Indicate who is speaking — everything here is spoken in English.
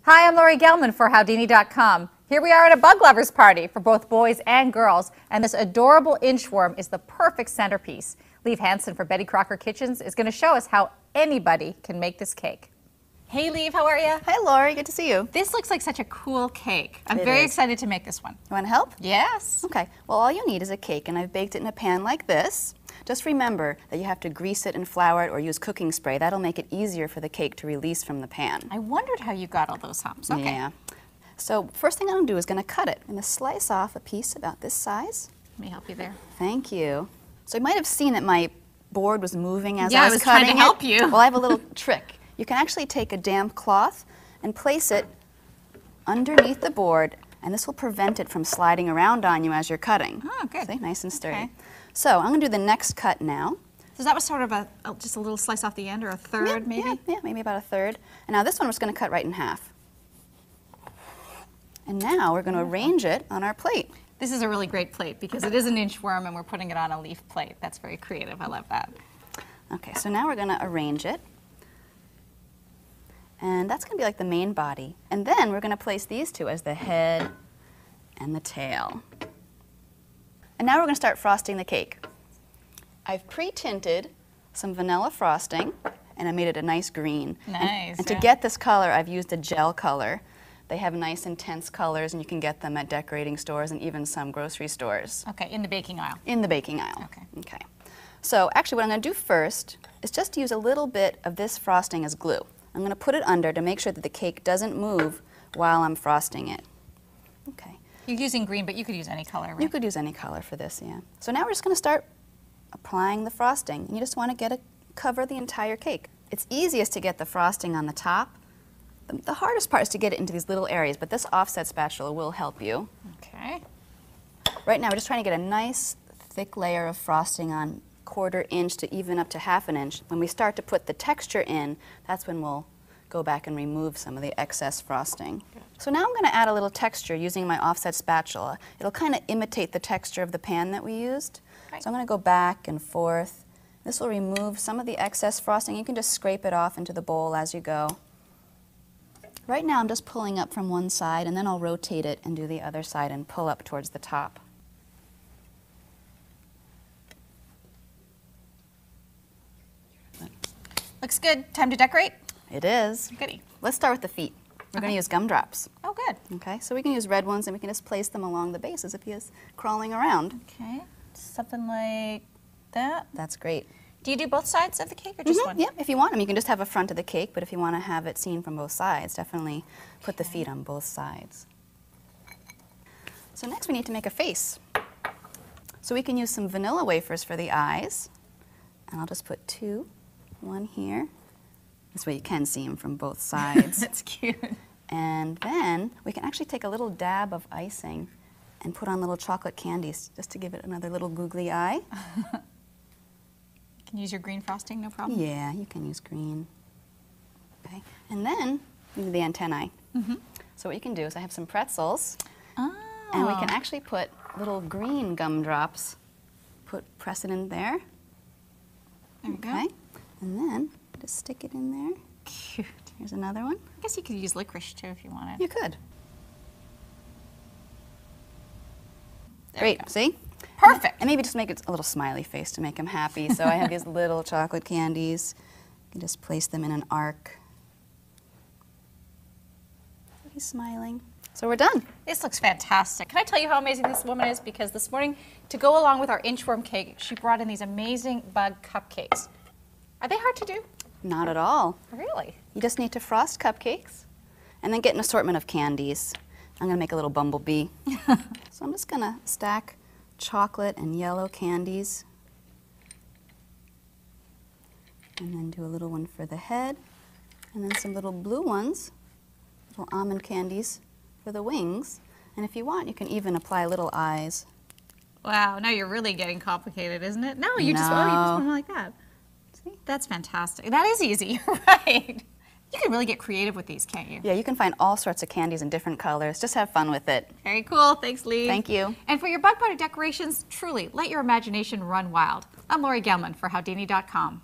Speaker 1: Hi, I'm Lori Gelman for Howdini.com. Here we are at a bug lovers party for both boys and girls, and this adorable inchworm is the perfect centerpiece. Lieve Hansen for Betty Crocker Kitchens is going to show us how anybody can make this cake. Hey Lieve, how are you?
Speaker 2: Hi Lori, good to see you.
Speaker 1: This looks like such a cool cake. I'm very excited to make this one.
Speaker 2: You want to help?
Speaker 1: Yes.
Speaker 2: Okay, well all you need is a cake, and I've baked it in a pan like this. Just remember that you have to grease it and flour it or use cooking spray. That'll make it easier for the cake to release from the pan.
Speaker 1: I wondered how you got all those humps. Okay.
Speaker 2: Yeah. So first thing I'm going to do is going to cut it. I'm going to slice off a piece about this size.
Speaker 1: Let me help you there.
Speaker 2: Thank you. So you might have seen that my board was moving as
Speaker 1: I
Speaker 2: I
Speaker 1: was
Speaker 2: was cutting
Speaker 1: trying to help you.
Speaker 2: Well, I have a little trick. You can actually take a damp cloth and place it underneath the board, and this will prevent it from sliding around on you as you're cutting.
Speaker 1: Oh, good.
Speaker 2: See, nice and sturdy.
Speaker 1: Okay.
Speaker 2: So I'm going to do the next cut now.
Speaker 1: So that was sort of just a little slice off the end, or a third maybe?
Speaker 2: Yeah, maybe about a third. And now this one we're just going to cut right in half. And now we're going to arrange it on our plate.
Speaker 1: This is a really great plate because it is an inchworm and we're putting it on a leaf plate. That's very creative. I love that.
Speaker 2: Okay, so now we're going to arrange it. And that's going to be like the main body. And then we're going to place these two as the head and the tail. And now we're going to start frosting the cake. I've pre-tinted some vanilla frosting, and I made it a nice green.
Speaker 1: Nice.
Speaker 2: And to get this color, I've used a gel color. They have nice intense colors, and you can get them at decorating stores and even some grocery stores.
Speaker 1: Okay, in the baking aisle.
Speaker 2: In the baking aisle.
Speaker 1: Okay.
Speaker 2: Okay. So actually what I'm going to do first is just use a little bit of this frosting as glue. I'm going to put it under to make sure that the cake doesn't move while I'm frosting it. Okay.
Speaker 1: You're using green, but you could use any color, right?
Speaker 2: You could use any color for this, yeah. So now we're just going to start applying the frosting. And you just want to cover the entire cake. It's easiest to get the frosting on the top. The hardest part is to get it into these little areas, but this offset spatula will help you.
Speaker 1: Okay.
Speaker 2: Right now we're just trying to get a nice thick layer of frosting on 1/4 inch to even up to 1/2 inch. When we start to put the texture in, that's when we'll go back and remove some of the excess frosting. Good. So now I'm going to add a little texture using my offset spatula. It'll kind of imitate the texture of the pan that we used. Right. So I'm going to go back and forth. This will remove some of the excess frosting. You can just scrape it off into the bowl as you go. Right now I'm just pulling up from one side, and then I'll rotate it and do the other side and pull up towards the top.
Speaker 1: Looks good. Time to decorate?
Speaker 2: It is.
Speaker 1: Goody.
Speaker 2: Let's start with the feet. We're going to use gumdrops.
Speaker 1: Oh, good.
Speaker 2: Okay, so we can use red ones, and we can just place them along the base as if he is crawling around.
Speaker 1: Okay. Something like that.
Speaker 2: That's great.
Speaker 1: Do you do both sides of the cake or just one?
Speaker 2: Yeah, if you want them, you can just have a front of the cake, but if you want to have it seen from both sides, definitely put the feet on both sides. So next we need to make a face. So we can use some vanilla wafers for the eyes, and I'll just put 2. One here. This way you can see them from both sides.
Speaker 1: That's cute.
Speaker 2: And then we can actually take a little dab of icing and put on little chocolate candies just to give it another little googly eye.
Speaker 1: You can use your green frosting, no problem?
Speaker 2: Yeah, you can use green. Okay, and then you do the antennae. So what you can do is I have some pretzels, and we can actually put little green gumdrops. Press it in there.
Speaker 1: There we go.
Speaker 2: Okay, and then just stick it in there.
Speaker 1: Cute.
Speaker 2: Here's another one.
Speaker 1: I guess you could use licorice too if you wanted.
Speaker 2: You could.
Speaker 1: There
Speaker 2: Great, see?
Speaker 1: Perfect.
Speaker 2: And maybe just make it a little smiley face to make him happy. So I have these little chocolate candies. You can just place them in an arc. He's smiling. So we're done.
Speaker 1: This looks fantastic. Can I tell you how amazing this woman is? Because this morning, to go along with our inchworm cake, she brought in these amazing bug cupcakes. Are they hard to do?
Speaker 2: Not at all.
Speaker 1: Really?
Speaker 2: You just need to frost cupcakes and then get an assortment of candies. I'm going to make a little bumblebee. So I'm just going to stack chocolate and yellow candies. And then do a little one for the head. And then some little blue ones, little almond candies for the wings. And if you want, you can even apply little eyes.
Speaker 1: Wow, now you're really getting complicated, isn't it? No, you just put them like that. See? That's fantastic. That is easy, you're right. You can really get creative with these, can't you?
Speaker 2: Yeah, you can find all sorts of candies in different colors. Just have fun with it.
Speaker 1: Very cool. Thanks, Lee.
Speaker 2: Thank you.
Speaker 1: And for your bug party decorations, truly, let your imagination run wild. I'm Lori Gelman for Howdini.com.